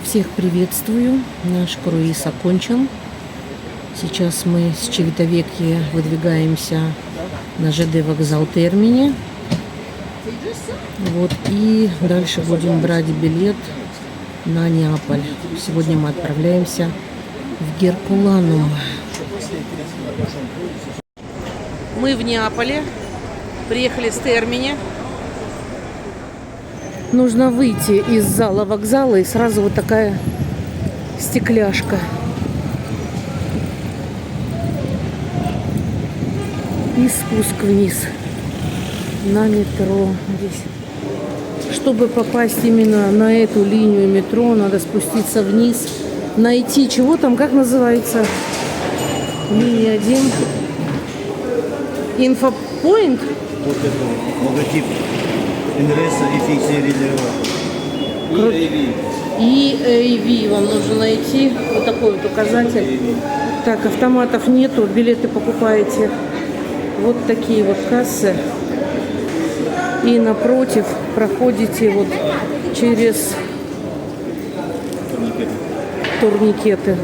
Всех приветствую. Наш круиз окончен. Сейчас мы с Чивитовекья выдвигаемся на ЖД вокзал Термини. Вот, и дальше будем брать билет на Неаполь. Сегодня мы отправляемся в Геркуланум. Мы в Неаполе. Приехали с Термини. Нужно выйти из зала вокзала, и сразу вот такая стекляшка. И спуск вниз на метро здесь. Чтобы попасть именно на эту линию метро, надо спуститься вниз, найти, чего там, как называется, линия 1. Инфопоинт? Вот это логотип Инреса и фиксия релева. EAV вам нужно найти. Вот такой вот указатель. Так, автоматов нету, билеты покупаете. Вот такие вот кассы. И напротив проходите вот через турникеты.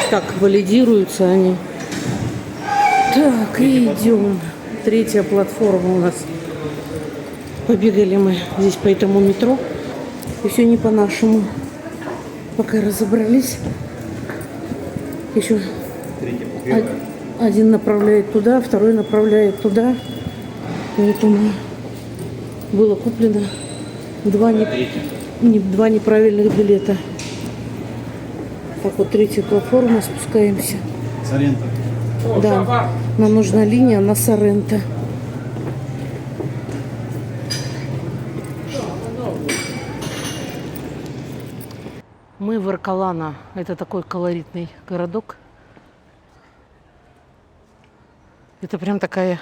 Так, валидируются они. Так, и идем. Третья платформа у нас. Побегали мы здесь по этому метро. И все не по-нашему. Пока разобрались. Еще один направляет туда, второй направляет туда. Поэтому было куплено два неправильных билета. Так, вот третья платформа, спускаемся. Соренто. Да, нам нужна линия на Соренто. Мы в Эрколано. Это такой колоритный городок. Это прям такая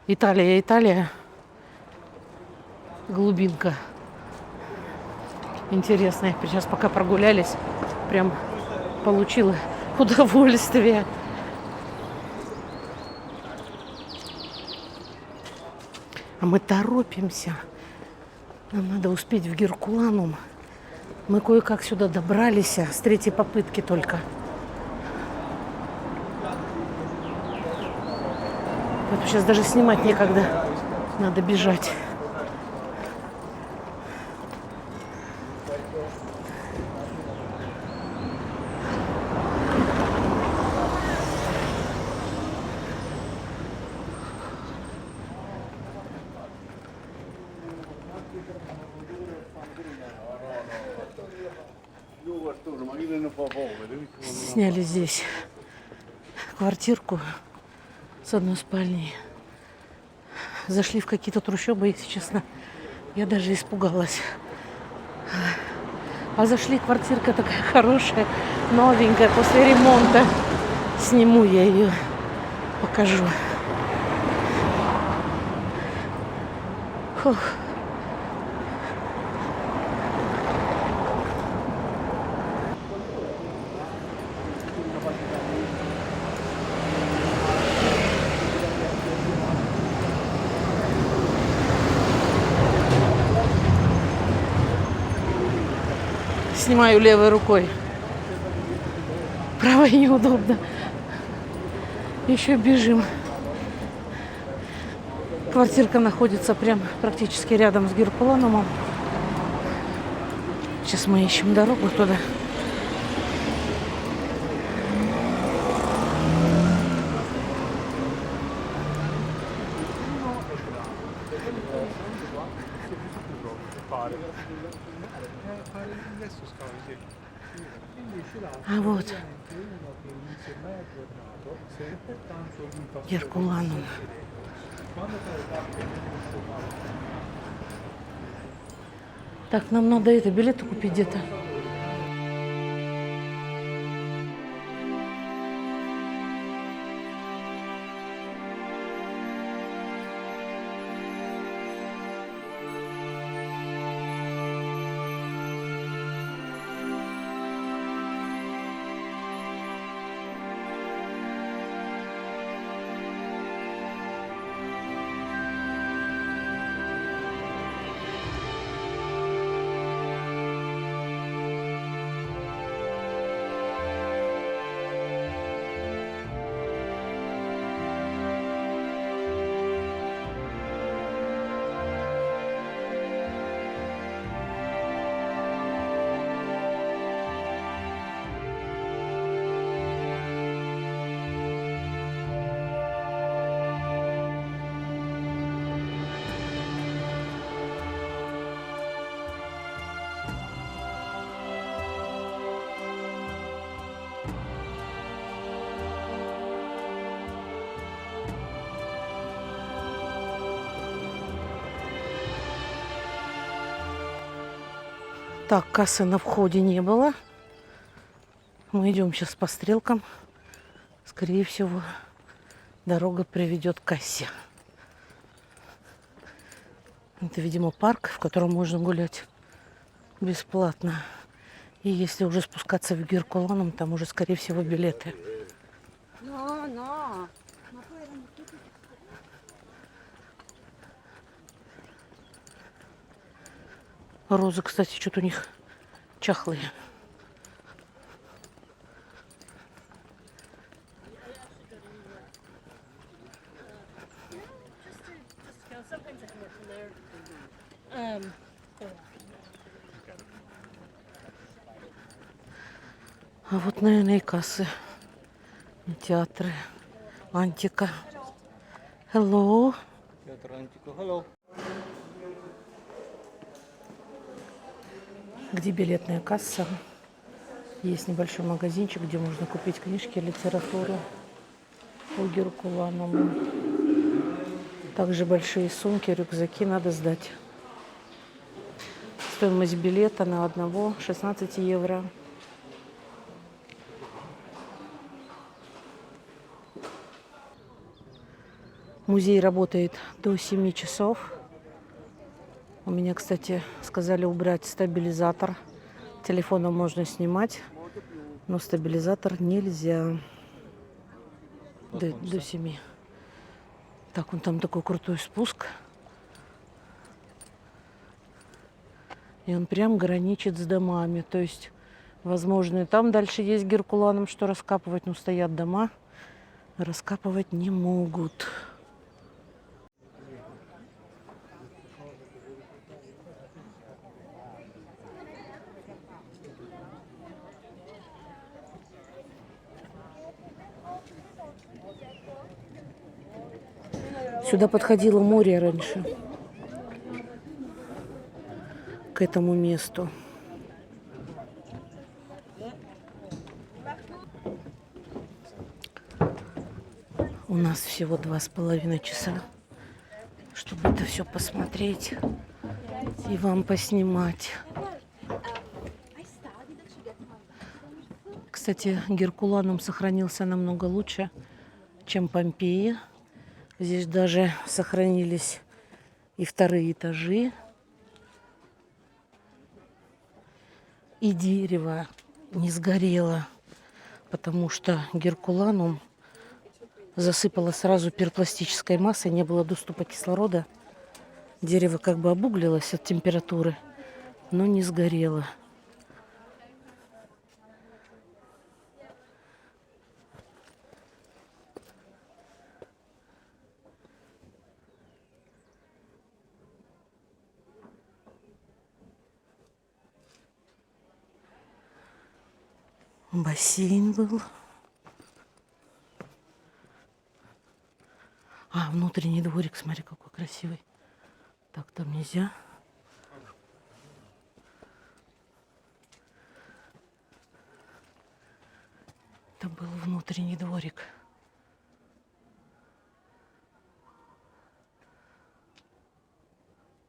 Италия. Глубинка. Интересная. Сейчас пока прогулялись, прям получила удовольствие. А мы торопимся. Нам надо успеть в Геркуланум. Мы кое-как сюда добрались, с третьей попытки только. Вот сейчас даже снимать некогда. Надо бежать. Сняли здесь квартирку с одной спальней. Зашли в какие-то трущобы, если честно. Я даже испугалась. А зашли, квартирка такая хорошая, новенькая, после ремонта. Сниму я ее, покажу. Фух. Снимаю левой рукой. Правой неудобно. Еще бежим. Квартирка находится прям практически рядом с Геркуланумом. Сейчас мы ищем дорогу туда. А вот Геркуланум. Так, нам надо билеты купить где-то. Так, кассы на входе не было. Мы идем сейчас по стрелкам. Скорее всего, дорога приведет к кассе. Это, видимо, парк, в котором можно гулять бесплатно. И если уже спускаться в Геркуланум, там уже, скорее всего, билеты. Розы, кстати, что-то у них чахлые. А вот, наверное, и кассы, и театры, антика. Hello. Театр Антика. Hello. Где билетная касса. Есть небольшой магазинчик, где можно купить книжки, литературу по Геркулануму. Также большие сумки, рюкзаки надо сдать. Стоимость билета на одного 16 евро. Музей работает до 7 часов. У меня, кстати, сказали убрать стабилизатор. Телефоном можно снимать, но стабилизатор нельзя до 7. Так, вон там такой крутой спуск. И он прям граничит с домами. То есть, возможно, и там дальше есть Геркуланум, что раскапывать, но стоят дома. Раскапывать не могут. Сюда подходило море раньше. К этому месту. У нас всего 2,5 часа, чтобы это все посмотреть и вам поснимать. Кстати, Геркуланум сохранился намного лучше, чем Помпеи. Здесь даже сохранились и вторые этажи. И дерево не сгорело, потому что Геркуланум засыпало сразу пиропластической массой, не было доступа кислорода. Дерево как бы обуглилось от температуры, но не сгорело. Бассейн был. А, внутренний дворик, смотри, какой красивый. Так, там нельзя. Это был внутренний дворик.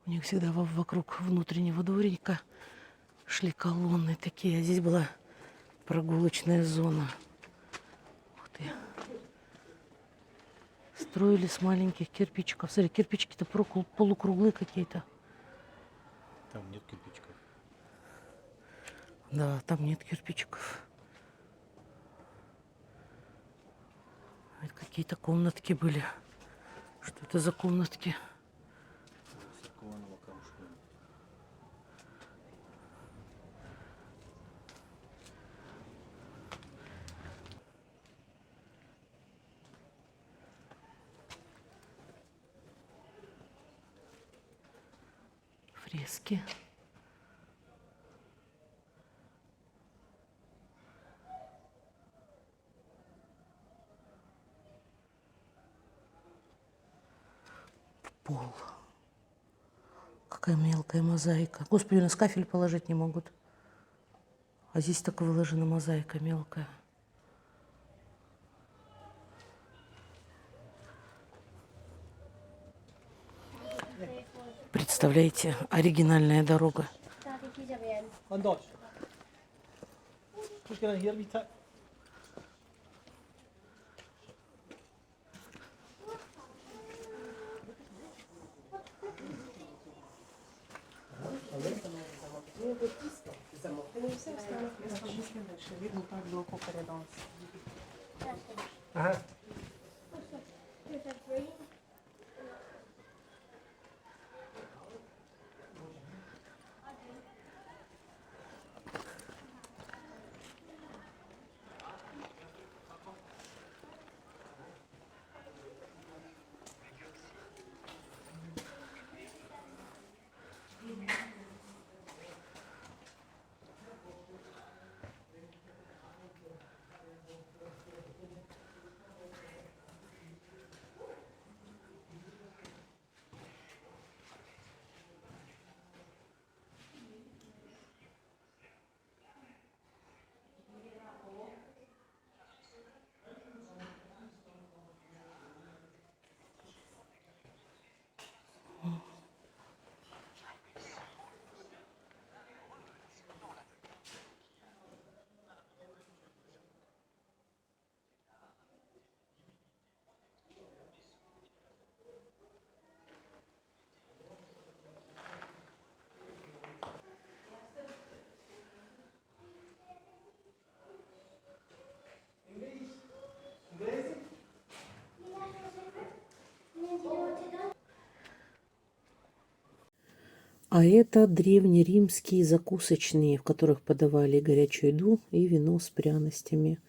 У них всегда вокруг внутреннего дворика шли колонны такие. А здесь была прогулочная зона. Ух ты. Строили с маленьких кирпичиков. Смотри, кирпичики-то полукруглые какие-то. Там нет кирпичиков. Да, там нет кирпичиков. Это какие-то комнатки были. Что это за комнатки? Церковного камушка. Фрески. Пол. Какая мелкая мозаика. Господи, у нас кафель положить не могут. А здесь так выложена мозаика мелкая. Представляете, оригинальная дорога. Anders. Du skal den her vita. Aha. А это древнеримские закусочные, в которых подавали горячую еду и вино с пряностями.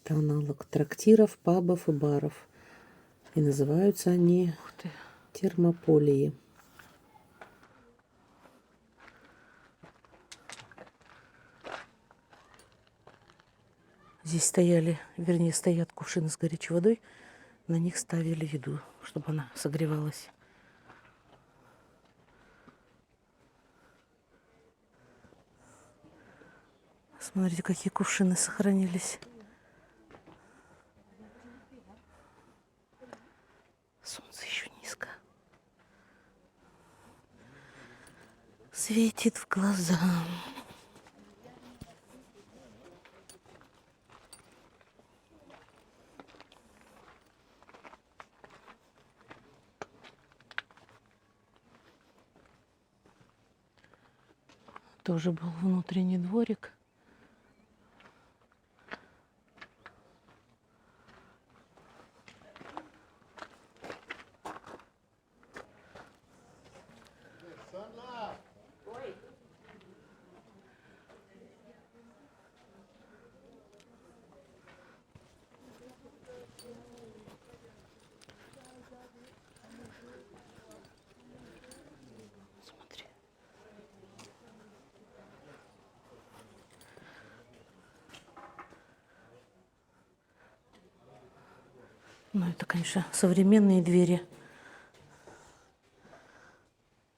Это аналог трактиров, пабов и баров. И называются они термополии. Здесь стояли, вернее, стоят кувшины с горячей водой. На них ставили еду, чтобы она согревалась. Смотрите, какие кувшины сохранились. Солнце еще низко. Светит в глаза. Тоже был внутренний дворик. Смотри. Ну, это, конечно, современные двери.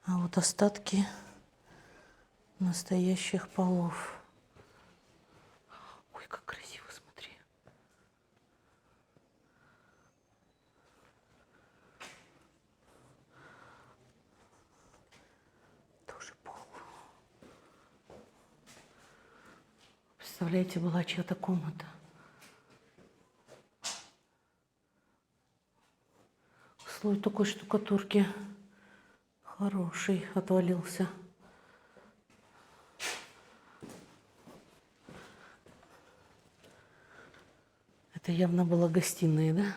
А вот остатки настоящих полов. Ой, как красиво, смотри. Тоже пол. Представляете, была чья-то комната. Слой такой штукатурки хороший отвалился. Это явно была гостиная, да?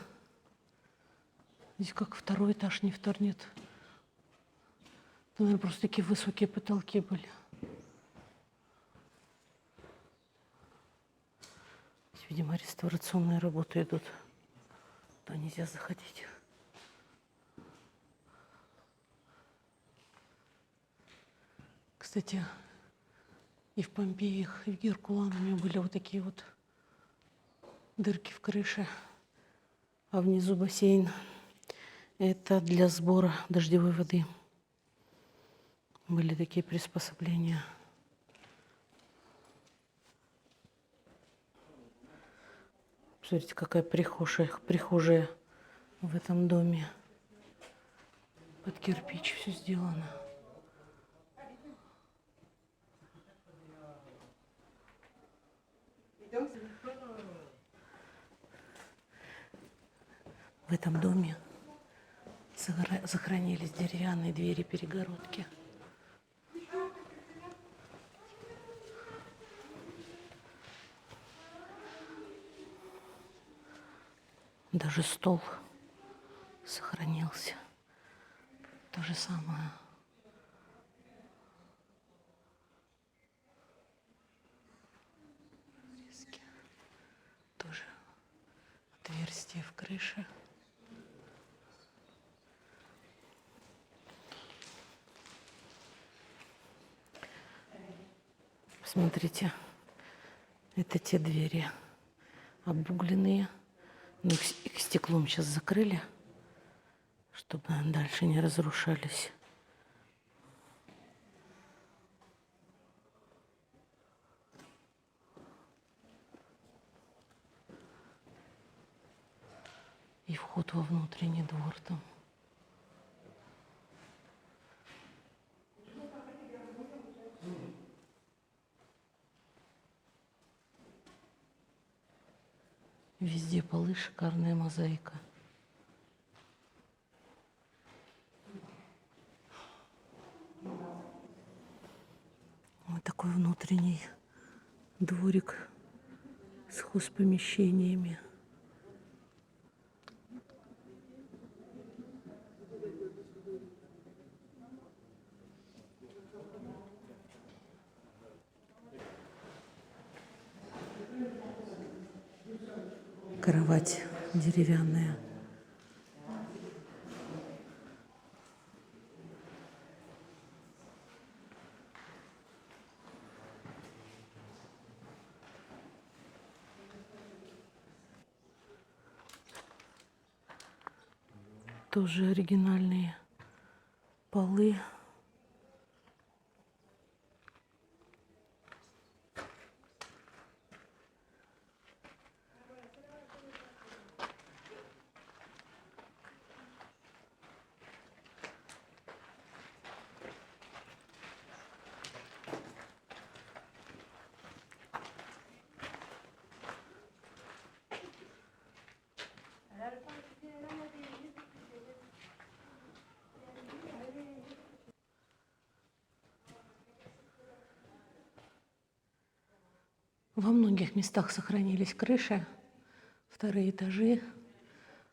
Здесь как второй этаж не вторнет. Это, наверное, просто такие высокие потолки были. Здесь, видимо, реставрационные работы идут. Туда нельзя заходить. Кстати, и в Помпеях, и в Геркулануме были вот такие вот дырки в крыше. А внизу бассейн. Это для сбора дождевой воды. Были такие приспособления. Смотрите, какая прихожая в этом доме. Под кирпич все сделано. В этом доме сохранились деревянные двери-перегородки. Даже стол сохранился. То же самое. Тоже отверстие в крыше. Смотрите, это те двери обугленные. Но их стеклом сейчас закрыли, чтобы дальше не разрушались. И вход во внутренний двор там. Везде полы, шикарная мозаика. Вот такой внутренний дворик с хозпомещениями. Кровать деревянная. Тоже оригинальные полы. Во многих местах сохранились крыши, вторые этажи,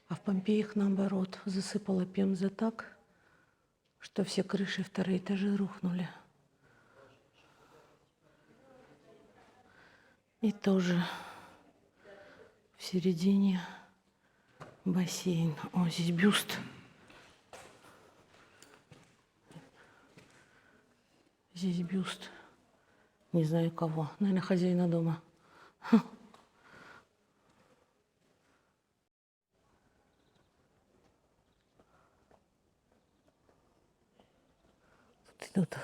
а в Помпеях, наоборот, засыпала Пемза так, что все крыши вторые этажи рухнули. И тоже в середине бассейн. О, здесь бюст. Здесь бюст. Не знаю кого. Наверное, хозяина дома. Тут идут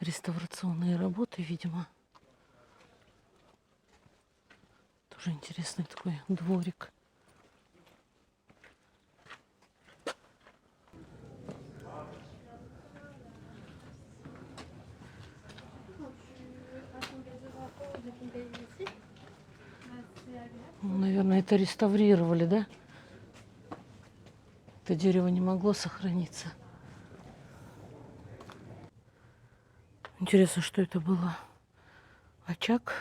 реставрационные работы, видимо. Тоже интересный такой дворик. Наверное, это реставрировали, да? Это дерево не могло сохраниться. Интересно, что это было? Очаг?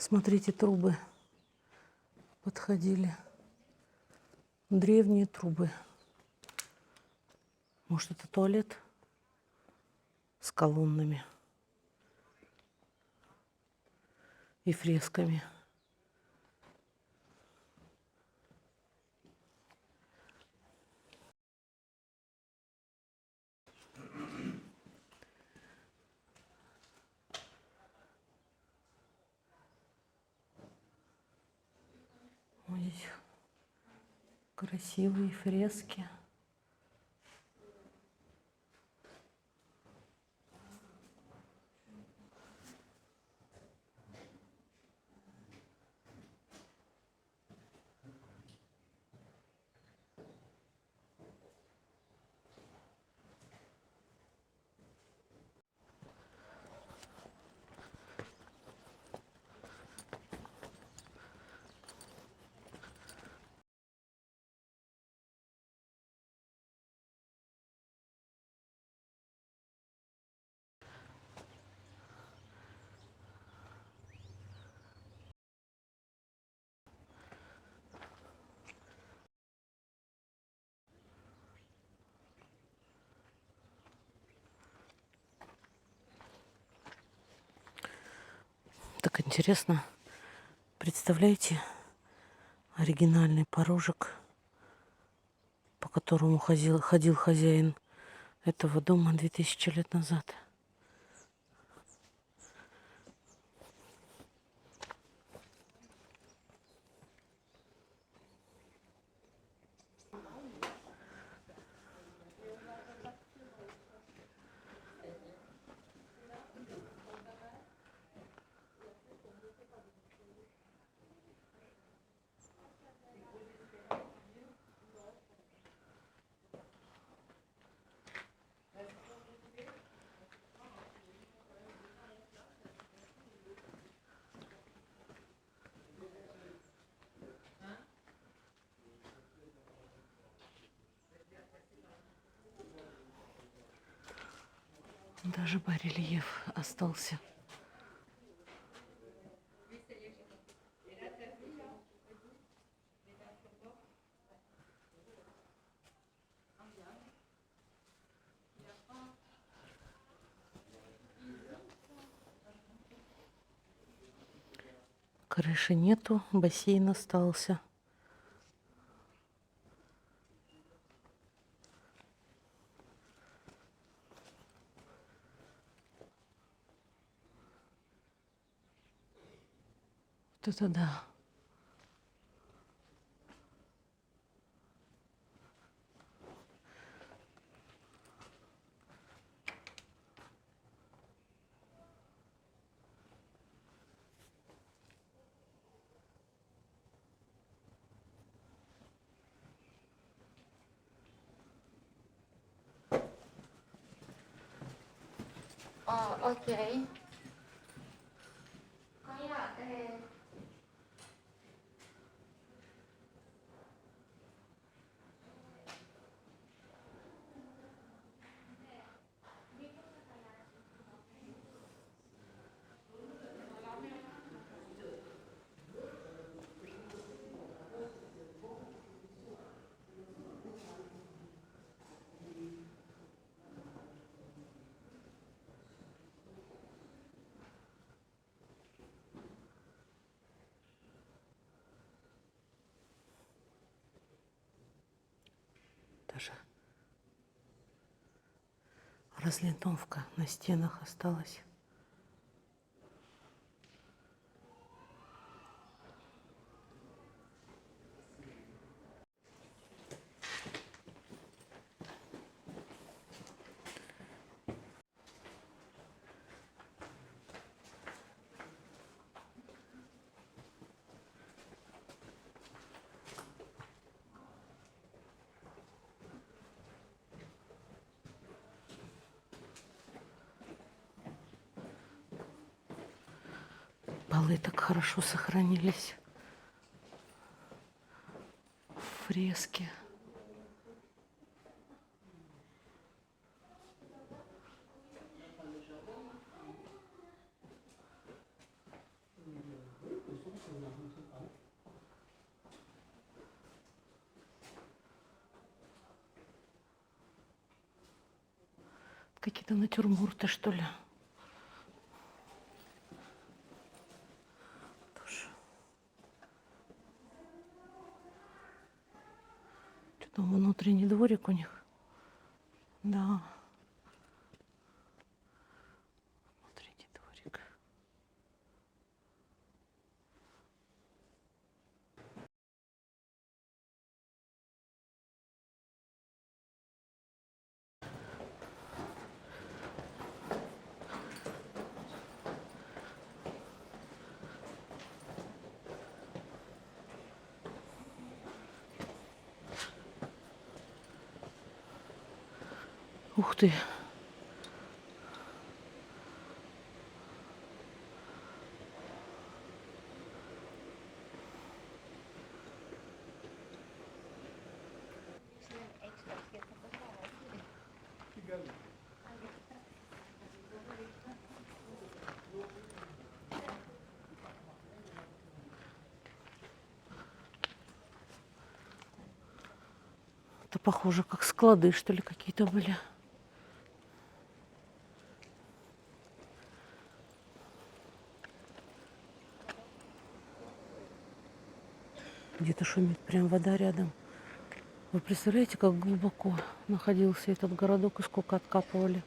Смотрите, трубы подходили. Древние трубы. Может, это туалет с колоннами и фресками. здесь красивые фрески. Так интересно. Представляете, оригинальный порожек, по которому ходил хозяин этого дома 2000 лет назад. Даже барельеф остался. Крыши нету, бассейн остался. Вот это да. Окей. Даже разлиновка на стенах осталась. Полы так хорошо сохранились. Фрески. Какие-то натюрморты, что ли. Тоже. Что там внутренний дворик у них? Да. Внутренний дворик. Ух ты. Это похоже, как склады, что ли, какие-то были. Где-то шумит прям вода рядом. Вы представляете, как глубоко находился этот городок и сколько откапывали?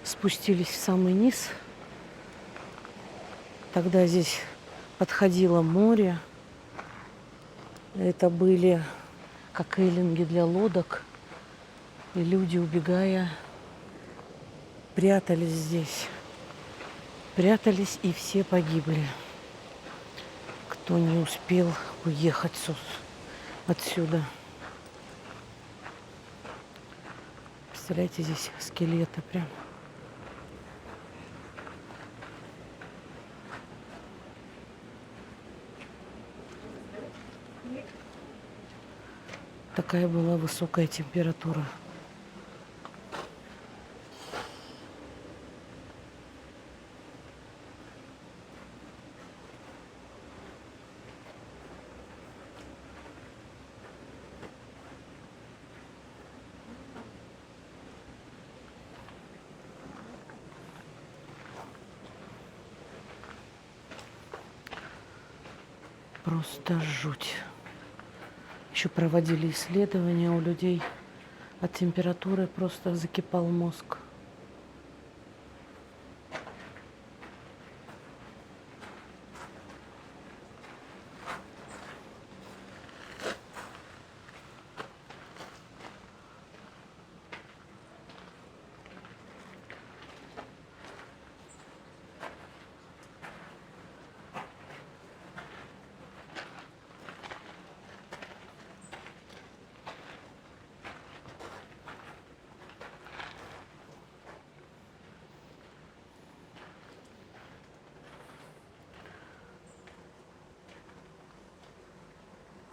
Спустились в самый низ. Тогда здесь подходило море. Это были как эллинги для лодок. И люди, убегая, прятались здесь. Прятались, и все погибли. Кто не успел уехать отсюда. Представляете, здесь скелеты прям. Такая была высокая температура. Просто жуть. Еще проводили исследования у людей. От температуры просто закипал мозг.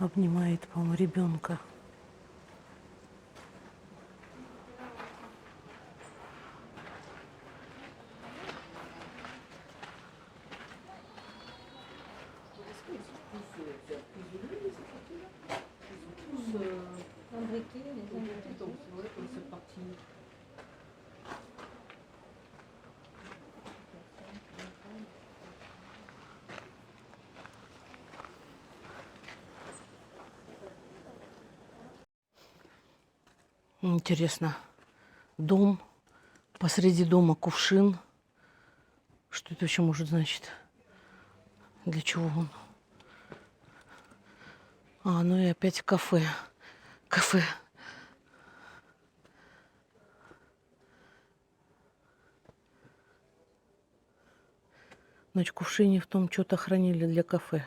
Обнимает, по-моему, ребенка. Интересно, дом, посреди дома кувшин. Что это вообще может значить? Для чего он? Ну и опять кафе. Кафе. Значит, в кувшине в том что-то хранили для кафе.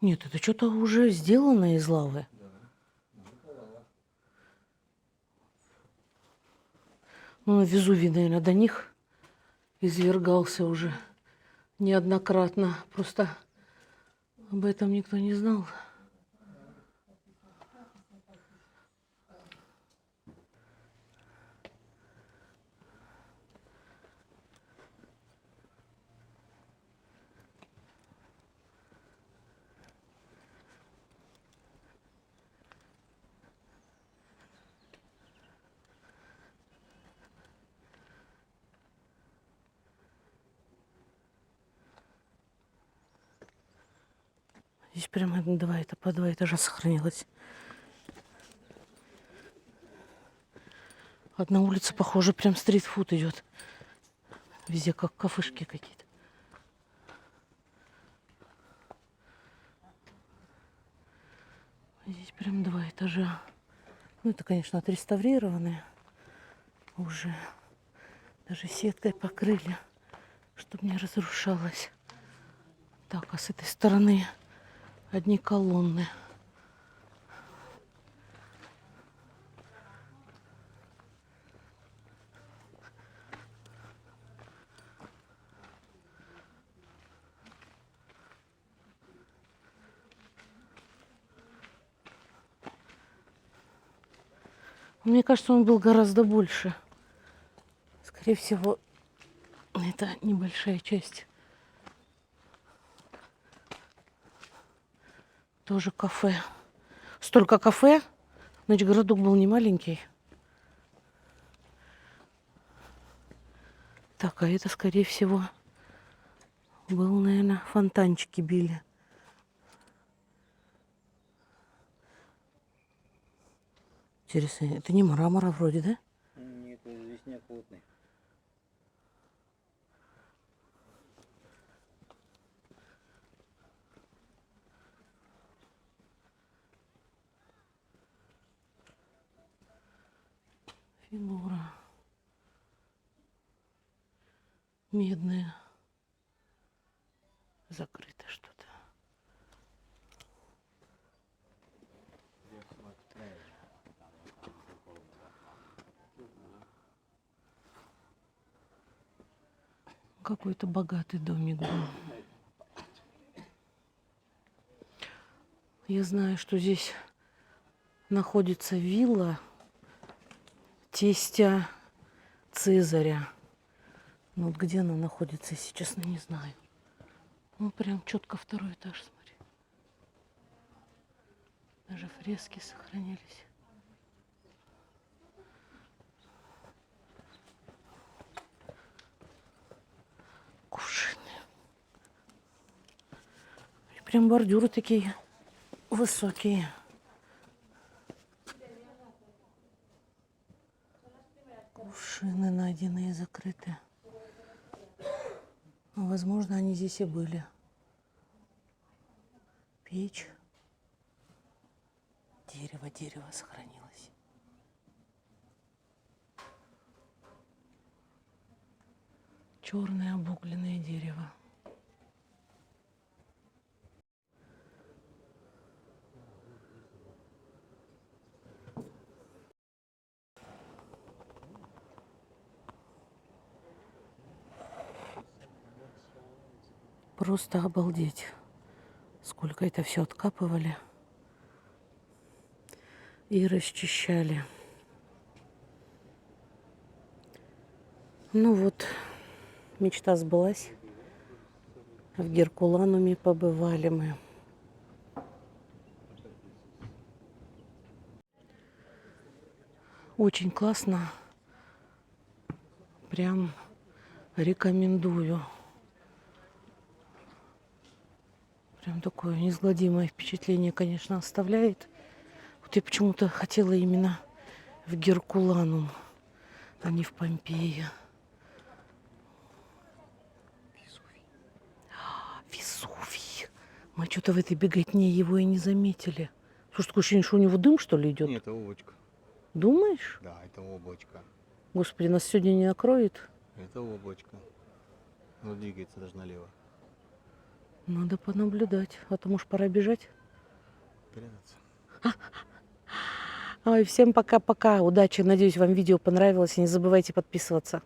Нет, это что-то уже сделано из лавы. Ну, на Везувий, наверное, до них извергался уже неоднократно. Просто об этом никто не знал. Здесь прямо по два этажа сохранилось. Одна улица, похоже, прям стритфуд идет. Везде как кафешки какие-то. Здесь прям 2 этажа. Ну, это, конечно, отреставрированные уже. Даже сеткой покрыли, чтобы не разрушалось. Так, а с этой стороны одни колонны. Мне кажется, он был гораздо больше. Скорее всего, это небольшая часть. Тоже кафе. Столько кафе. Значит, городок был не маленький. Так, а это, скорее всего, был, наверное, фонтанчики били. Интересно, это не мрамора вроде, да? Нет, известняк плотный. Фигура. Медная. Закрыто что-то. Какой-то богатый домик был. Я знаю, что здесь находится вилла тестя Цезаря. Но вот где она находится, если честно, не знаю. Ну, прям четко 2-й этаж, смотри. Даже фрески сохранились. Кувшины. И прям бордюры такие высокие. Кувшины найденные и закрыты. Ну, возможно, они здесь и были. Печь. Дерево сохранилось. Черное обугленное дерево. Просто обалдеть, сколько это все откапывали и расчищали. Ну вот, мечта сбылась. В Геркулануме побывали мы. Очень классно. Прям рекомендую. Прям такое неизгладимое впечатление, конечно, оставляет. Вот я почему-то хотела именно в Геркуланум, а не в Помпеи. Везувий. Мы что-то в этой беготне его и не заметили. Слушай, такое ощущение, что у него дым, что ли, идет? Нет, это облачко. Думаешь? Да, это облачко. Господи, нас сегодня не накроет. Это облачко. Оно двигается даже налево. Надо понаблюдать, а то, может, пора бежать. Прятаться. Ой, всем пока-пока, удачи, надеюсь, вам видео понравилось, и не забывайте подписываться.